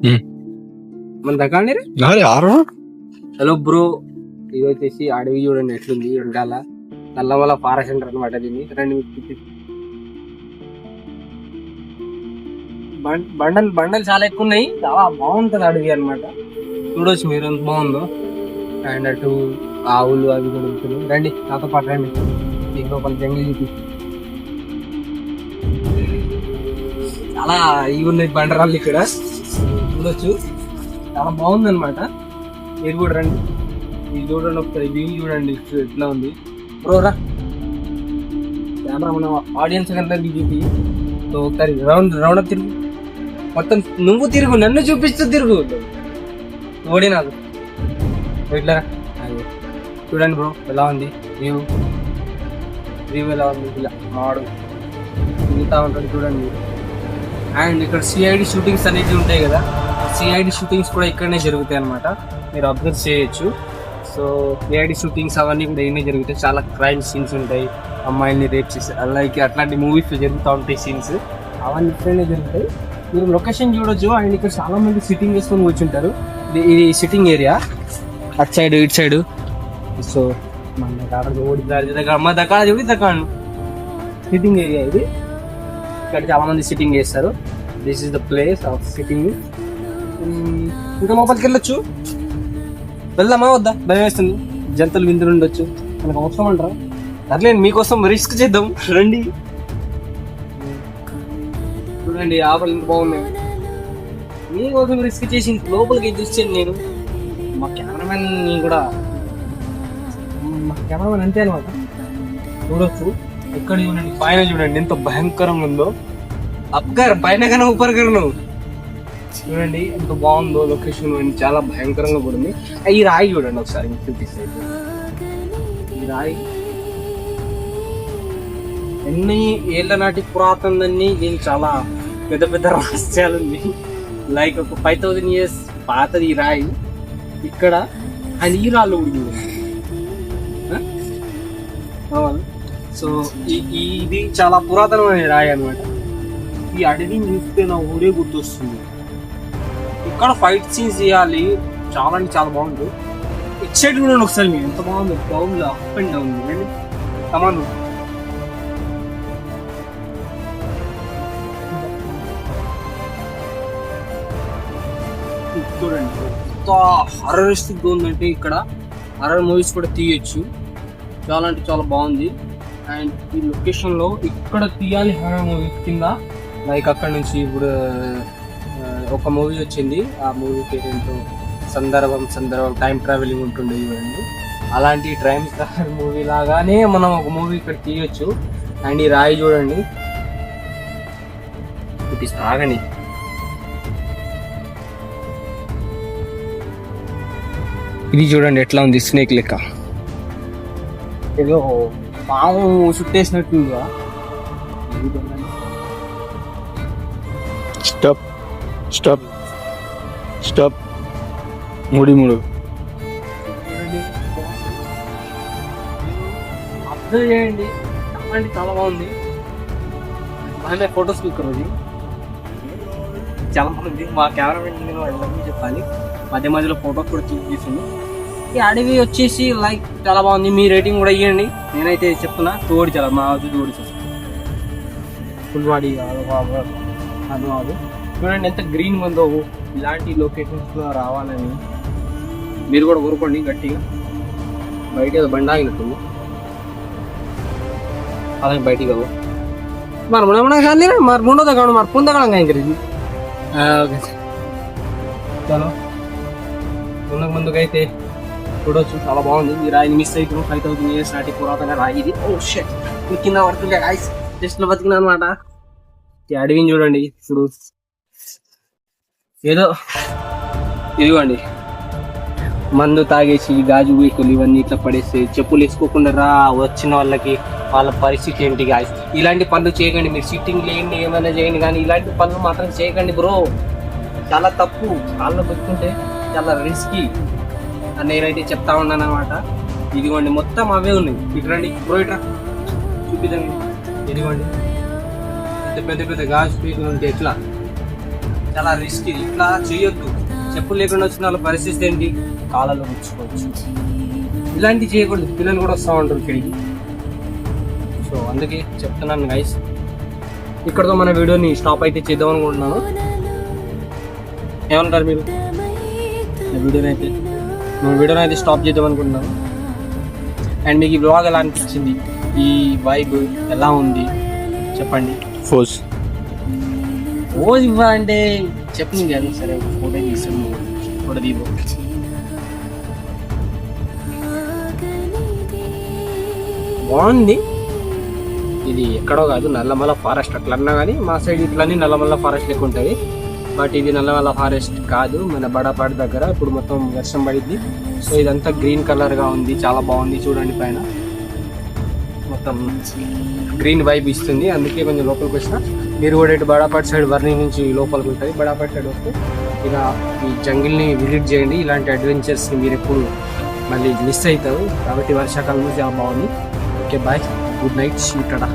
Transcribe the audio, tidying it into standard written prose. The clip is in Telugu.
మన దగ్గర హలో బ్రో, ఇది వచ్చేసి అడవి చూడండి ఎట్లుంది. ఉండాల నల్లమల ఫారెస్ట్ సెంటర్ అనమాట. దీన్ని రండి బండలు చాలా ఎక్కువ ఉన్నాయి. చాలా బాగుంటది అడవి అనమాట. చూడవచ్చు మీరు ఎంత బాగుందో. అండ్ అటు ఆవులు అవి కూడా ఉంటుంది. రండి నాతో పాటు రండి, మీకు లోపల జంగిల్ చూపి. చాలా ఇవి ఉన్నాయి బండరాళ్ళు ఇక్కడ చూడొచ్చు. చాలా బాగుంది అనమాట. మీరు కూడా రండి, ఇది చూడండి ఒకసారి, వ్యూ చూడండి ఎట్లా ఉంది. బ్రోరా కెమెరా మన ఆడియన్స్ కంటే చూపి. సో ఒకసారి రౌండ్ తిరుగు, మొత్తం నువ్వు తిరుగు, నన్ను చూపిస్తూ తిరుగు. ఓడి నాకు ఇట్లా చూడండి బ్రో, ఎలా ఉంది వ్యూ ఎలా ఉంది. ఇలా మాడు తిరుగుతూ ఉంటుంది చూడండి. అండ్ ఇక్కడ సిఐడి షూటింగ్స్ అనేవి ఉంటాయి కదా, సిఐడి షూటింగ్స్ కూడా ఇక్కడనే జరుగుతాయి అనమాట. మీరు అబ్జర్వ్ చేయొచ్చు. సో సిఐడి షూటింగ్స్ అవన్నీ కూడా ఇక్కడనే జరుగుతాయి. చాలా క్రైమ్ సీన్స్ ఉంటాయి, అమ్మాయిల్ని రేప్ చేసి అలాగే అట్లాంటి మూవీస్ జరుగుతూ ఉంటాయి సీన్స్, అవన్నీ ఇక్కడనే జరుగుతాయి. మీరు లొకేషన్ చూడొచ్చు. అండ్ ఇక్కడ చాలా మంది సిట్టింగ్ చేసుకొని కూర్చుంటారు. ఇది సిట్టింగ్ ఏరియా, అటు సైడ్ ఇటు సైడ్. సో మన దగ్గర సిట్టింగ్ ఏరియా ఇది. ఇక్కడ చాలా మంది సిట్టింగ్ చేస్తారు. This is the place of sitting. ఇంకా లోపలికి వెళ్ళొచ్చు. వెళ్దామా వద్దా? భయం వేస్తుంది, జంతువులు విందులు ఉండొచ్చు. మనకు అవసరం అంటారా? అట్లేదు, మీకోసం రిస్క్ చేద్దాం రండి. చూడండి ఆపలు ఇంత బాగున్నాయి. మీకోసం రిస్క్ చేసి లోపలికి చూసాను నేను. మా కెమెరామెన్ కూడా, మా కెమెరామెన్ అంతే అనమాట. చూడొచ్చు ఇక్కడ చూడండి, పైన చూడండి ఎంత భయంకరంగా ఉందో. అప్గారు పైన కన్నా ఉపరికరణం చూడండి ఎంత బాగుందో. లొకేషన్ చాలా భయంకరంగా కూడా ఉంది. ఈ రాయి చూడండి ఒకసారి మీకు చూపిస్తే. ఈ రాయి ఎన్ని ఏళ్ళ నాటి పురాతనన్ని, దీనికి చాలా పెద్ద పెద్ద రహస్యాలు ఉంది. లైక్ ఒక 5000 years పాతది ఈ రాయి ఇక్కడ. అండ్ ఈ రాళ్ళు కూడా సో ఇది చాలా పురాతనమైన రాయి అనమాట. ఈ అడవిని చూస్తే నా ఊరే గుర్తొస్తుంది. ఇక్కడ ఫైట్ సీన్స్ చేయాలి, చాలా అంటే చాలా బాగుంది. ఇటు సైడ్ కూడా ఒకసారి మీరు ఎంత బాగుంది, down up and down command. చూడండి ఎంత హర్రరిస్టిక్ ఉందంటే, ఇక్కడ హర్రర్ మూవీస్ కూడా తీయచ్చు. చాలా అంటే చాలా బాగుంది. అండ్ ఈ లొకేషన్లో ఇక్కడ తీయాలి హర్రర్ మూవీ కింద. లైక్ అక్కడ నుంచి ఇప్పుడు ఒక మూవీ వచ్చింది, ఆ మూవీ పేరు ఏంటో, సందర్భం టైం ట్రావెలింగ్ ఉంటుండే ఇవన్నీ. అలాంటి టైం ట్రావెల్ మూవీ లాగానే మనం ఒక మూవీ ఇక్కడ తీయొచ్చు. అండ్ ఈ రాయి చూడండి, ఇట్ ఇస్ ఆగని. ఇది చూడండి ఎట్లా ఉంది, స్నేక్ లెక్క, ఏదో పాము చుట్టేసినట్టుగా. స్టాప్ మూడు అబ్జర్వ్ చేయండి, అంటే చాలా బాగుంది. బాగా ఫొటోస్ క్లిక్ రోజు చాలా బాగుంది. మా కెమెరామెన్ చెప్పాలి, మధ్య మధ్యలో ఫొటోస్ కూడా తీసుకుంది. ఈ అడవి వచ్చేసి లైక్ చాలా బాగుంది. మీ రేటింగ్ కూడా ఇవ్వండి. నేనైతే చెప్తున్నా తోడి చాలా మా తోడి ఫుల్వాడి అది కాదు. చూడండి ఎంత గ్రీన్ ఉందో. ఇలాంటి లొకేషన్స్లో రావాలని మీరు కూడా కోరుకోండి గట్టిగా. బయట ఏదో బండి ఆగినట్టుంది, అలాగే బయటికి కావు మరి మరి ముందు కాదు మరి పొందగలం ఇంకది. ఓకే చలో ముందుకైతే చూడొచ్చు, చాలా బాగుంది. ఈ రాయిని మిస్ అవుతున్నాం. 5000 years నాటి పురాతన రాయి ఇది. ఓ షట్, కింద పడుతుంటే గాయస్ జస్ట్ లో బతికినా అనమాట. ఈ అడవిని చూడండి. ఇప్పుడు ఏదో ఇదిగోండి, మందు తాగేసి గాజు వీకులు ఇవన్నీ ఇట్లా పడేసి చెప్పులు వేసుకోకుండా వచ్చిన వాళ్ళకి వాళ్ళ పరిస్థితి ఏంటి గాయస్? ఇలాంటి పనులు చేయకండి. మీరు సిట్టింగ్ లేండి, ఏమైనా చేయండి, కానీ ఇలాంటి పనులు మాత్రం చేయకండి బ్రో. చాలా తప్పు. కాళ్ళు పెట్టుకుంటే చాలా రిస్కీ అని నేనైతే చెప్తా ఉన్నాను అనమాట. ఇదిగోండి మొత్తం అవే ఉన్నాయి. ఇటురండి బ్రో, ఇట్రా చూపిద్దండి. ఇదిగోండి పెద్ద పెద్ద గాజు పీకులు ఉంటే ఎట్లా చాలా రిస్క్. ఇట్లా చేయొద్దు. చెప్పులు లేకుండా వచ్చిన వాళ్ళ పరిస్థితి ఏంటి, కాళ్ళలో గుచ్చుకోవచ్చు. ఇలాంటివి చేయకూడదు. పిల్లలు కూడా వస్తూ ఉంటారు ఇక్కడికి. సో అందుకే చెప్తున్నాను గైస్. ఇక్కడతో మన వీడియోని స్టాప్ అయితే చేద్దాం అనుకుంటున్నాను. ఏమంటారు మీరు? వీడియోని అయితే స్టాప్ చేద్దాం అనుకుంటున్నాను. అండ్ మీకు ఈ బ్లాగ్ ఎలా అనిపించింది, ఈ వైబ్ ఎలా ఉంది చెప్పండి. ఫోర్స్ రోజు ఇవ్వాలంటే చెప్పింది కానీ సరే ఫోటో తీసాము, ఫోటో తీయబో. బాగుంది. ఇది ఎక్కడో కాదు, నల్లమల్ల ఫారెస్ట్. అట్లా అన్నా కానీ మా సైడ్ ఇట్లన్నీ నల్లమల్ల ఫారెస్ట్ ఎక్కువ ఉంటుంది. బట్ ఇది నల్లమల్ల ఫారెస్ట్ కాదు, మన బడాపాడు దగ్గర. ఇప్పుడు మొత్తం వర్షం పడింది. సో ఇదంతా గ్రీన్ కలర్గా ఉంది, చాలా బాగుంది. చూడండి పైన మొత్తం గ్రీన్ వైబ్ ఇస్తుంది. అందుకే కొంచెం లోపలికి వచ్చిన. మీరు కూడా ఇటు బడాపాడు సైడ్ వర్ణి నుంచి లోపలికి ఉంటుంది. బడాపాడు సైడ్ వస్తే ఇక ఈ జంగిల్ని విజిట్ చేయండి. ఇలాంటి అడ్వెంచర్స్ని మీరు ఎప్పుడు మళ్ళీ మిస్ అవుతారు. కాబట్టి వర్షాకాలంలో చాలా బాగుంది. Okay bye, good night, షూటడా.